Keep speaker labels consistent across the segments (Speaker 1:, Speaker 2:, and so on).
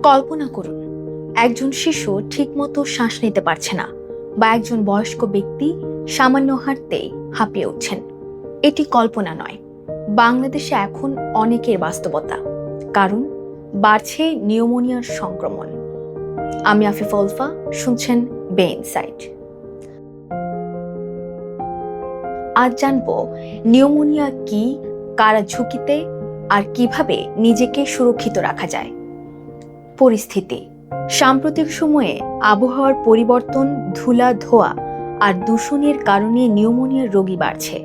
Speaker 1: কল্পনা করুন, একজন শিশু ঠিকমতো শ্বাস নিতে পারছে না, বা একজন বয়স্ক ব্যক্তি সামান্য হাঁটতেই হাঁপিয়ে উঠছেন। এটি কল্পনা নয়, বাংলাদেশে এখন অনেকের বাস্তবতা। কারণ বাড়ছে নিউমোনিয়ার সংক্রমণ। আমি আফিফা উলফা, শুনছেন বে ইনসাইট। আজ জানবো নিউমোনিয়া কি, কারা ঝুঁকিতে, আর কিভাবে নিজেকে সুরক্ষিত রাখা যায়। পরিস্থিতি: সাম্প্রতিক সময়ে আবহাওয়ার পরিবর্তন, ধুলা ধোয়া আর দূষণের কারণে নিউমোনিয়ার রোগী বাড়ছে।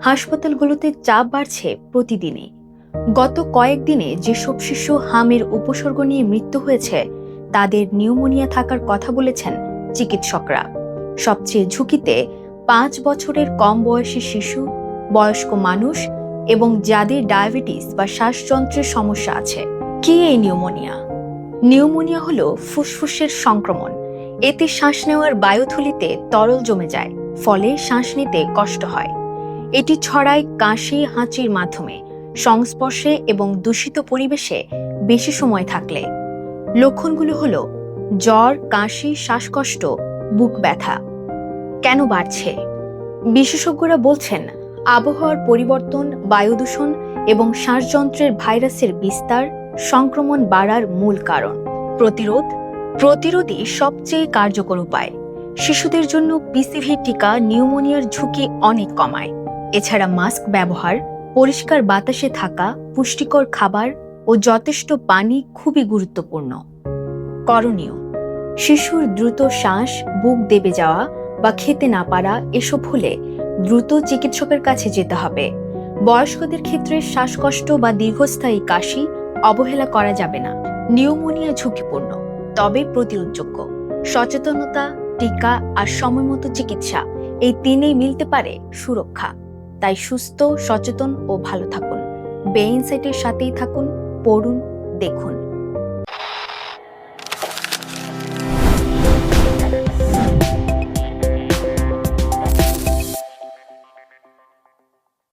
Speaker 1: হাসপাতালগুলোতে চাপ বাড়ছে প্রতিদিনে। গত কয়েকদিনে যেসব শিশু হামের উপসর্গ নিয়ে মৃত্যু হয়েছে, তাদের নিউমোনিয়া থাকার কথা বলেছেন চিকিৎসকরা। সবচেয়ে ঝুঁকিতে 5 বছরের কম বয়সী শিশু, বয়স্ক মানুষ এবং যাদের ডায়াবেটিস বা শ্বাসযন্ত্রের সমস্যা আছে। কি এই নিউমোনিয়া? নিউমোনিয়া হলো ফুসফুসের সংক্রমণ। এতে শ্বাস নেওয়ার বায়ুথলিতে তরল জমে যায়, ফলে শ্বাস নিতে কষ্ট হয়। এটি ছড়ায় কাশি, হাঁচির মাধ্যমে, সংস্পর্শে এবং দূষিত পরিবেশে বেশি সময় থাকলে। লক্ষণগুলো হলো জ্বর, কাশি, শ্বাসকষ্ট, বুক ব্যথা। কেন বাড়ছে? বিশেষজ্ঞরা বলছেন, আবহাওয়ার পরিবর্তন, বায়ু দূষণ এবং শ্বাসযন্ত্রের ভাইরাসের বিস্তার সংক্রমণ বাড়ার মূল কারণ। প্রতিরোধই সবচেয়ে কার্যকর উপায়। শিশুদের জন্য পিসিভি টিকা নিউমোনিয়ার ঝুঁকি অনেক কমায়। এছাড়া মাস্ক ব্যবহার, পরিষ্কার বাতাসে থাকা, পুষ্টিকর খাবার ও যথেষ্ট পানি খুবই গুরুত্বপূর্ণ। করণীয়: শিশুর দ্রুত শ্বাস, বুক দেবে যাওয়া বা খেতে না পারা এসব হলে দ্রুত চিকিৎসকের কাছে যেতে হবে। বয়স্কদের ক্ষেত্রে শ্বাসকষ্ট বা দীর্ঘস্থায়ী কাশি অবহেলা করা যাবে না। নিউমোনিয়া ঝুঁকিপূর্ণ, তবে প্রতিরোধযোগ্য। সচেতনতা, টিকা আর সময়মতো চিকিৎসা, এই তিনেই মিলতে পারে সুরক্ষা। তাই সুস্থ, সচেতন ও ভালো থাকুন। বে ইনসাইটের সাথেই থাকুন, পড়ুন, দেখুন।